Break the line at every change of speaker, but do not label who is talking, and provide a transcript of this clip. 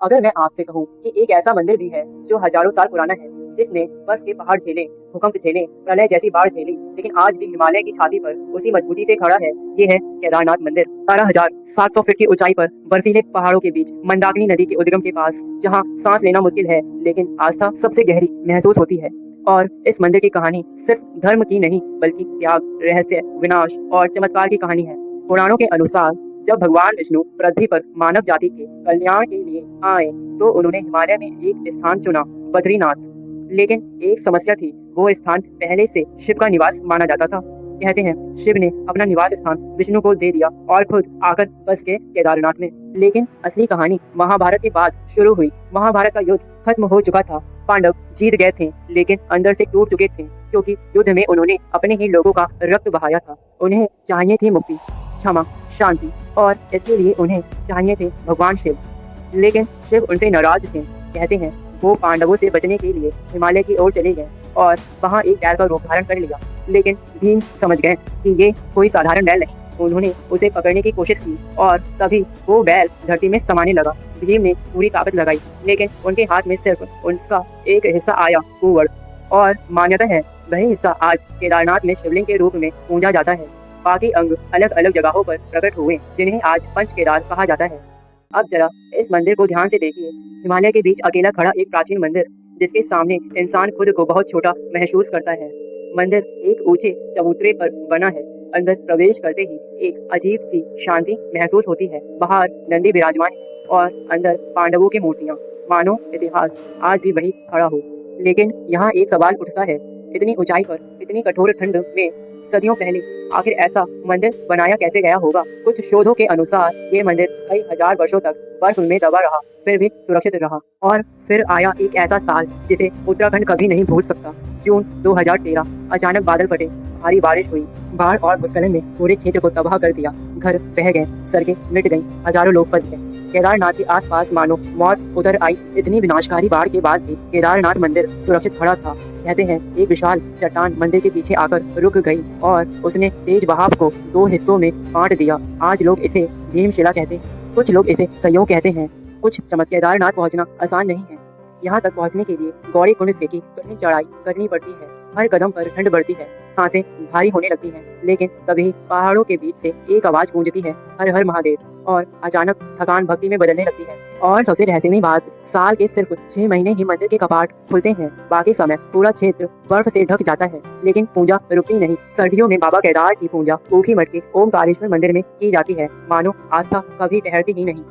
अगर मैं आपसे कहूँ कि एक ऐसा मंदिर भी है जो हजारों साल पुराना है, जिसने बर्फ के पहाड़ झेले, भूकंप झेले, प्रलय जैसी बाढ़ झेली, लेकिन आज भी हिमालय की छाती पर उसी मजबूती से खड़ा है, ये है केदारनाथ मंदिर। 12,700 फीट की ऊंचाई पर बर्फीले पहाड़ों के बीच मंदाकिनी नदी के उद्गम के पास, जहाँ सांस लेना मुश्किल है लेकिन आस्था सबसे गहरी महसूस होती है। और इस मंदिर की कहानी सिर्फ धर्म की नहीं बल्कि त्याग, रहस्य, विनाश और चमत्कार की कहानी है। पुराणों के अनुसार जब भगवान विष्णु पृथ्वी पर मानव जाति के कल्याण के लिए आए तो उन्होंने हिमालय में एक स्थान चुना, बद्रीनाथ। लेकिन एक समस्या थी, वो स्थान पहले से शिव का निवास माना जाता था। कहते हैं शिव ने अपना निवास स्थान विष्णु को दे दिया और खुद आकर बस के केदारनाथ में। लेकिन असली कहानी महाभारत के बाद शुरू हुई। महाभारत का युद्ध खत्म हो चुका था, पांडव जीत गए थे लेकिन अंदर से टूट चुके थे, क्योंकि युद्ध में उन्होंने अपने ही लोगों का रक्त बहाया था। उन्हें चाहिए थी मुक्ति, क्षमा, शांति, और इसके लिए उन्हें चाहिए थे भगवान शिव। लेकिन शिव उनसे नाराज थे। कहते हैं वो पांडवों से बचने के लिए हिमालय की ओर चले गए और वहां एक बैल का रूप धारण कर लिया। लेकिन भीम समझ गए कि ये कोई साधारण बैल नहीं। उन्होंने उसे पकड़ने की कोशिश की और तभी वो बैल धरती में समाने लगा। भीम ने पूरी ताकत लगाई लेकिन उनके हाथ में सिर्फ उसका एक हिस्सा आया, कुंवड़। और मान्यता है वही हिस्सा आज केदारनाथ में शिवलिंग के रूप में पूजा जाता है। बाकी अंग अलग अलग जगहों पर प्रकट हुए, जिन्हें आज पंच केदार कहा जाता है। अब जरा इस मंदिर को ध्यान से देखिए। हिमालय के बीच अकेला खड़ा एक प्राचीन मंदिर, जिसके सामने इंसान खुद को बहुत छोटा महसूस करता है। मंदिर एक ऊंचे चबूतरे पर बना है। अंदर प्रवेश करते ही एक अजीब सी शांति महसूस होती है। बाहर नंदी विराजमान है और अंदर पांडवों की मूर्तियां, मानो इतिहास आज भी वही खड़ा हो। लेकिन यहाँ एक सवाल उठता है, इतनी ऊंचाई पर, इतनी कठोर ठंड में, सदियों पहले आखिर ऐसा मंदिर बनाया कैसे गया होगा? कुछ शोधों के अनुसार ये मंदिर कई हजार वर्षों तक बर्फ में दबा रहा, फिर भी सुरक्षित रहा। और फिर आया एक ऐसा साल जिसे उत्तराखंड कभी नहीं भूल सकता। जून 2013, अचानक बादल फटे, भारी बारिश हुई, बाढ़ और भूस्खलन ने पूरे क्षेत्र को तबाह कर दिया। घर बह गए, सड़कें मिट गईं, हजारों लोग फंस गए। केदारनाथ के आसपास मानो मौत उतर आई। इतनी विनाशकारी बाढ़ के बाद भी केदारनाथ मंदिर सुरक्षित खड़ा था। कहते हैं एक विशाल चट्टान मंदिर के पीछे आकर रुक गई और उसने तेज बहाव को दो हिस्सों में बांट दिया। आज लोग इसे भीमशिला कहते हैं, कुछ लोग इसे संयोग कहते हैं। कुछ चमत्कार। केदारनाथ पहुंचना आसान नहीं है। यहाँ तक पहुंचने के लिए गौरी कुंड से की कठिन चढ़ाई करनी पड़ती है। हर कदम पर ठंड बढ़ती है, सांसें भारी होने लगती हैं। लेकिन तभी पहाड़ों के बीच से एक आवाज गूंजती है, हर हर महादेव। और अचानक थकान भक्ति में बदलने लगती है। और सबसे रहस्यमयी बात, साल के सिर्फ 6 महीने ही मंदिर के कपाट खुलते हैं। बाकी समय पूरा क्षेत्र बर्फ से ढक जाता है। लेकिन पूजा रुकती नहीं। सर्दियों में बाबा केदार की पूजा ऊखी मठ के ओमकारेश्वर मंदिर में की जाती है, मानो आस्था कभी ठहरती ही नहीं।